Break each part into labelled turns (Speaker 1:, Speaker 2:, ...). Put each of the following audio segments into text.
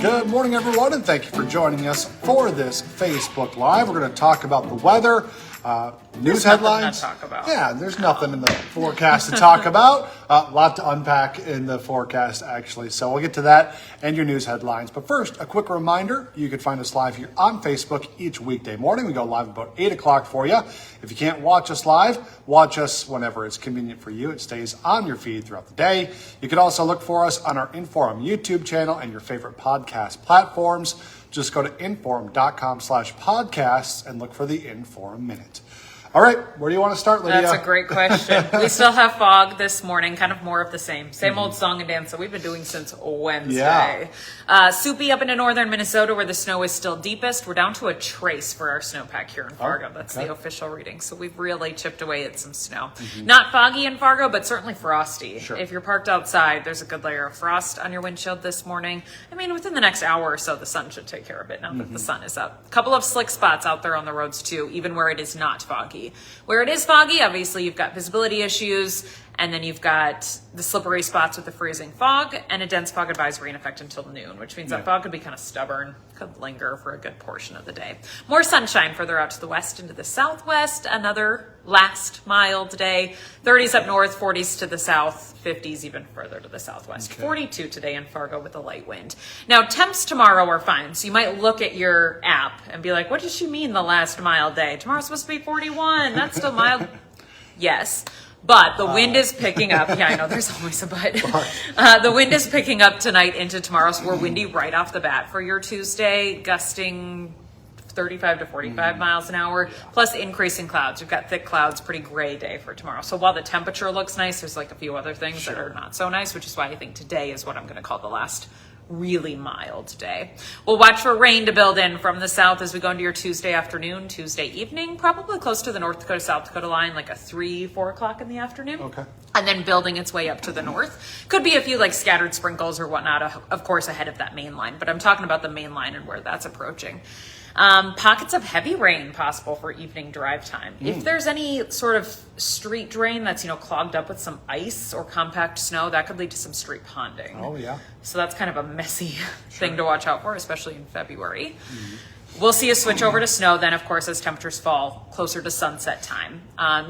Speaker 1: Good morning, everyone, and thank you for joining us for this Facebook Live. We're going to talk about the weather, news headlines.
Speaker 2: To talk about.
Speaker 1: Yeah, there's nothing in the forecast to talk about. A lot to unpack in the forecast, actually. So we'll get to that and your news headlines. But first, a quick reminder, you can find us live here on Facebook each weekday morning. We go live about 8 o'clock for you. If you can't watch us live, watch us whenever it's convenient for you. It stays on your feed throughout the day. You can also look for us on our Inforum YouTube channel and your favorite podcast platforms. Just go to inforum.com/podcasts and look for the Inforum Minute. All right, where do you want to start, Lydia?
Speaker 2: That's a great question. We still have fog this morning, kind of more of the same. Same old song and dance that we've been doing since Wednesday.
Speaker 1: Yeah.
Speaker 2: Soupy up into northern Minnesota where the snow is still deepest. We're down to a trace for our snowpack here in Fargo. That's the official reading. So we've really chipped away at some snow. Not foggy in Fargo, but certainly frosty.
Speaker 1: Sure.
Speaker 2: If you're parked outside, there's a good layer of frost on your windshield this morning. I mean, within the next hour or so, the sun should take care of it now that the sun is up. A couple of slick spots out there on the roads too, even where it is not foggy. Where it is foggy, obviously you've got visibility issues, and then you've got the slippery spots with the freezing fog and a dense fog advisory in effect until noon, which means that fog could be kind of stubborn, could linger for a good portion of the day. More sunshine further out to the west into the southwest, another last mild day. 30s up north, 40s to the south, 50s even further to the southwest. 42 today in Fargo with a light wind. Now, temps tomorrow are fine, so you might look at your app and be like, what does she mean the last mild day? Tomorrow's supposed to be 41. That's still mild. Yes. But the wind is picking up. Yeah, I know, there's always a but. The wind is picking up tonight into tomorrow, so we're windy right off the bat for your Tuesday, gusting 35 to 45 miles an hour, plus increasing clouds. We've got thick clouds, pretty gray day for tomorrow. So while the temperature looks nice, there's like a few other things that are not so nice, which is why I think today is what I'm going to call the last really mild day. We'll watch for rain to build in from the south as we go into your Tuesday afternoon, Tuesday evening, probably close to the North Dakota, South Dakota line, like a 3-4 o'clock in the afternoon.
Speaker 1: Okay.
Speaker 2: And then building its way up to the north. Could be a few like scattered sprinkles or whatnot, of course, ahead of that main line, but I'm talking about the main line and where that's approaching. Pockets of heavy rain possible for evening drive time. If there's any sort of street drain that's, clogged up with some ice or compact snow, that could lead to some street ponding.
Speaker 1: Oh, yeah.
Speaker 2: So that's kind of a messy thing to watch out for, especially in February. We'll see a switch over to snow then, of course, as temperatures fall closer to sunset time.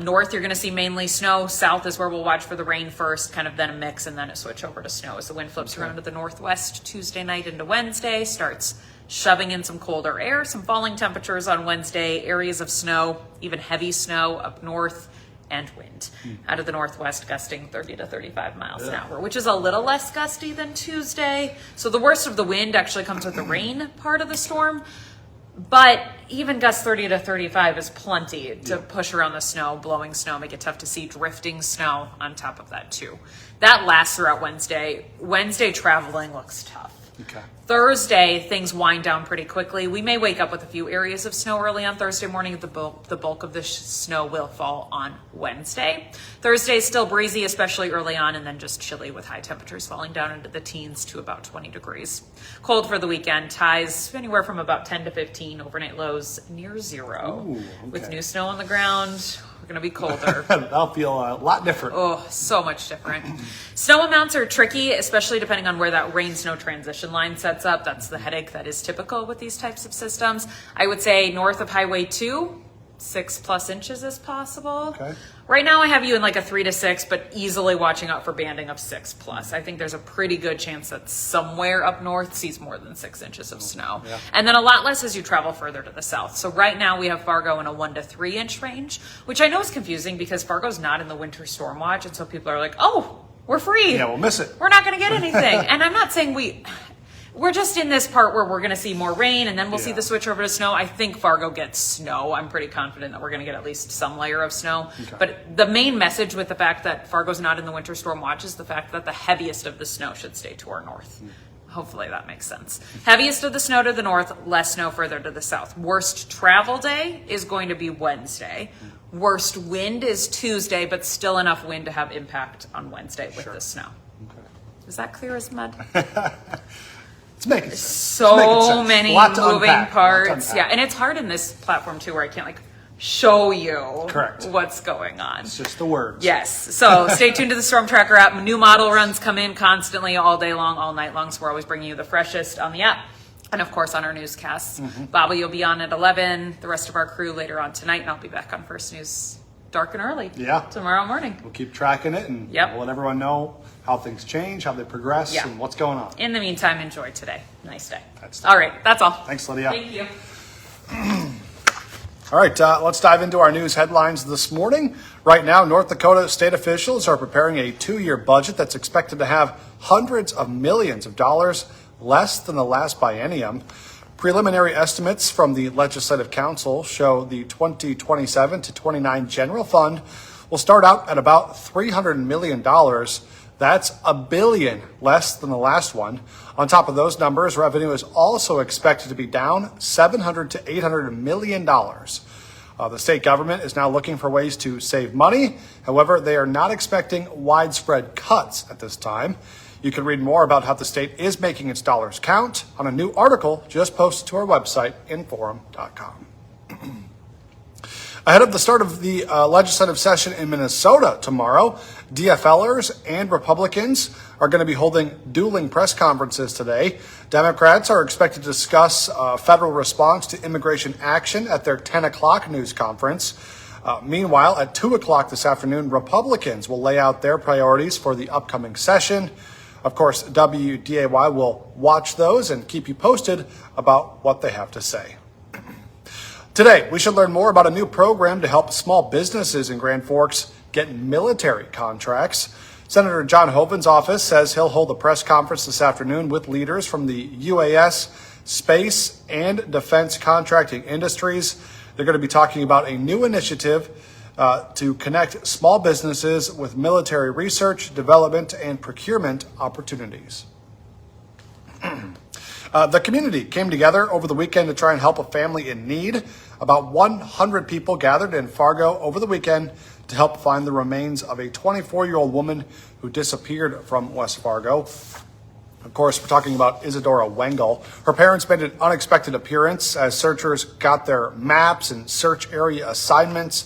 Speaker 2: North, you're going to see mainly snow. South is where we'll watch for the rain first, kind of then a mix, and then a switch over to snow as the wind flips around to the northwest Tuesday night into Wednesday, starts shoving in some colder air, some falling temperatures on Wednesday, areas of snow, even heavy snow up north, and wind out of the northwest gusting 30 to 35 miles an hour, which is a little less gusty than Tuesday. So the worst of the wind actually comes with the rain part of the storm. But even gusts 30 to 35 is plenty to push around the snow, blowing snow, make it tough to see, drifting snow on top of that too. That lasts throughout Wednesday. Wednesday traveling looks tough.
Speaker 1: Okay.
Speaker 2: Thursday, things wind down pretty quickly. We may wake up with a few areas of snow early on Thursday morning. The bulk of the snow will fall on Wednesday. Thursday is still breezy, especially early on, and then just chilly with high temperatures falling down into the teens to about 20 degrees. Cold for the weekend. Highs anywhere from about 10 to 15. Overnight lows near 0.
Speaker 1: Ooh, okay.
Speaker 2: With new snow on the ground, we're going to be colder.
Speaker 1: That'll feel a lot different.
Speaker 2: Oh, so much different. Snow amounts are tricky, especially depending on where that rain-snow transition line sets up. That's the headache that is typical with these types of systems. I would say north of Highway 2, 6+ inches is possible.
Speaker 1: Okay.
Speaker 2: Right now I have you in like a 3 to 6, but easily watching out for banding of 6+. I think there's a pretty good chance that somewhere up north sees more than 6 inches of snow.
Speaker 1: Yeah.
Speaker 2: And then a lot less as you travel further to the south. So right now we have Fargo in a 1 to 3 inch range, which I know is confusing because Fargo's not in the winter storm watch. And so people are like, oh, we're free.
Speaker 1: Yeah, we'll miss it.
Speaker 2: We're not going to get anything. And I'm not saying we're just in this part where we're going to see more rain and then we'll see the switch over to snow. I think Fargo gets snow. I'm pretty confident that we're going to get at least some layer of snow. Okay. But the main message with the fact that Fargo's not in the winter storm watch is the fact that the heaviest of the snow should stay to our north. Hopefully that makes sense. Heaviest of the snow to the north, less snow further to the south. Worst travel day is going to be Wednesday. Worst wind is Tuesday, but still enough wind to have impact on Wednesday with the snow. Okay. Is that clear as mud?
Speaker 1: It's making sense.
Speaker 2: So many moving
Speaker 1: unpack.
Speaker 2: parts. Yeah, and it's hard in this platform too, where I can't show you
Speaker 1: Correct.
Speaker 2: what's going on.
Speaker 1: It's just the words.
Speaker 2: Yes. So stay tuned to the Storm Tracker app. New model runs come in constantly all day long, all night long. So we're always bringing you the freshest on the app. And of course on our newscasts. Bobby, you'll be on at 11. The rest of our crew later on tonight. And I'll be back on First News dark and early.
Speaker 1: Yeah.
Speaker 2: Tomorrow morning.
Speaker 1: We'll keep tracking it and
Speaker 2: Yep.
Speaker 1: we'll let everyone know how things change, how they progress,
Speaker 2: Yeah.
Speaker 1: and what's going on.
Speaker 2: In the meantime, enjoy today. Nice day.
Speaker 1: That's
Speaker 2: All right. That's all.
Speaker 1: Thanks, Lydia.
Speaker 2: Thank you.
Speaker 1: All right, let's dive into our news headlines this morning. Right now, North Dakota state officials are preparing a 2-year budget that's expected to have hundreds of millions of dollars less than the last biennium. Preliminary estimates from the Legislative Council show the 2027 to 29 general fund will start out at about $300 million. That's $1 billion less than the last one. On top of those numbers, revenue is also expected to be down $700 to $800 million. The state government is now looking for ways to save money. However, they are not expecting widespread cuts at this time. You can read more about how the state is making its dollars count on a new article just posted to our website, inforum.com. Ahead of the start of the legislative session in Minnesota tomorrow, DFLers and Republicans are going to be holding dueling press conferences today. Democrats are expected to discuss federal response to immigration action at their 10 o'clock news conference. Meanwhile, at 2 o'clock this afternoon, Republicans will lay out their priorities for the upcoming session. Of course, WDAY will watch those and keep you posted about what they have to say. Today, we should learn more about a new program to help small businesses in Grand Forks get military contracts. Senator John Hoeven's office says he'll hold a press conference this afternoon with leaders from the UAS, space, and defense contracting industries. They're going to be talking about a new initiative to connect small businesses with military research, development, and procurement opportunities. The community came together over the weekend to try and help a family in need. About 100 people gathered in Fargo over the weekend to help find the remains of a 24-year-old woman who disappeared from West Fargo. Of course, we're talking about Isadora Wengel. Her parents made an unexpected appearance as searchers got their maps and search area assignments.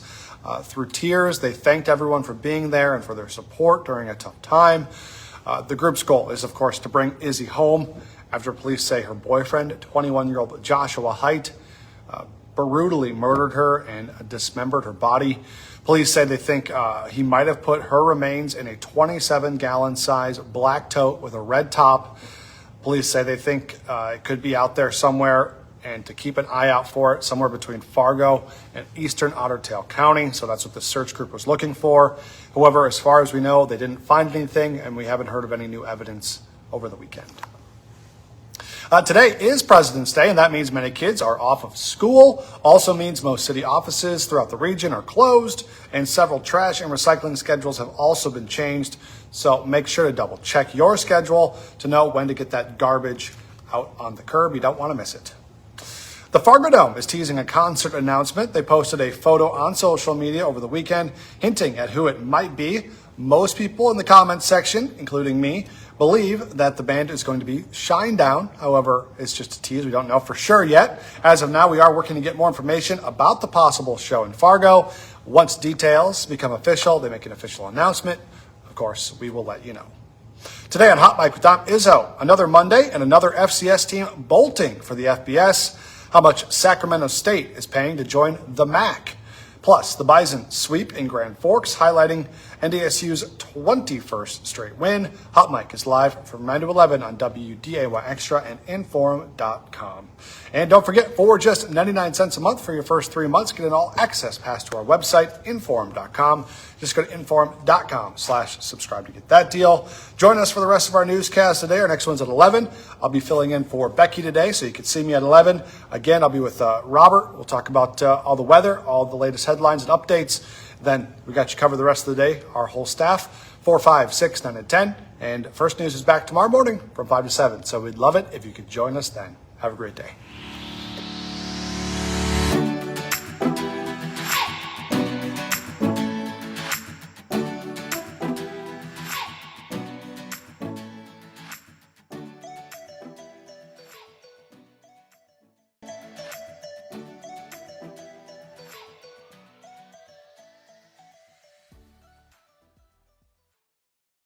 Speaker 1: Through tears, they thanked everyone for being there and for their support during a tough time. The group's goal is, of course, to bring Izzy home after police say her boyfriend, 21-year-old Joshua Height, brutally murdered her and dismembered her body. Police say they think he might have put her remains in a 27-gallon size black tote with a red top. Police say they think it could be out there somewhere and to keep an eye out for it somewhere between Fargo and eastern Otter Tail County. So that's what the search group was looking for. However, as far as we know, they didn't find anything, and we haven't heard of any new evidence over the weekend. Today is President's Day, and that means many kids are off of school. Also means most city offices throughout the region are closed, and several trash and recycling schedules have also been changed. So make sure to double check your schedule to know when to get that garbage out on the curb. You don't want to miss it. The Fargo Dome is teasing a concert announcement. They posted a photo on social media over the weekend hinting at who it might be. Most people in the comments section, including me, believe that the band is going to be Shinedown. However, it's just a tease. We don't know for sure yet. As of now, we are working to get more information about the possible show in Fargo. Once details become official, they make an official announcement. Of course, we will let you know. Today on Hot Mic with Dom Izzo, another Monday and another FCS team bolting for the FBS. How much Sacramento State is paying to join the MAC. Plus, the Bison sweep in Grand Forks, highlighting NDSU's 21st straight win. Hot Mic is live from 9 to 11 on WDAY Extra and Inforum.com. And don't forget, for just 99 cents a month for your first 3 months, get an all-access pass to our website, Inforum.com. Just go to Inforum.com/subscribe to get that deal. Join us for the rest of our newscast today. Our next one's at 11. I'll be filling in for Becky today, so you can see me at 11. Again, I'll be with Robert. We'll talk about all the weather, all the latest headlines and updates. Then we got you covered the rest of the day, our whole staff, 4, 5, 6, 9, and 10. And First News is back tomorrow morning from 5 to 7. So we'd love it if you could join us then. Have a great day.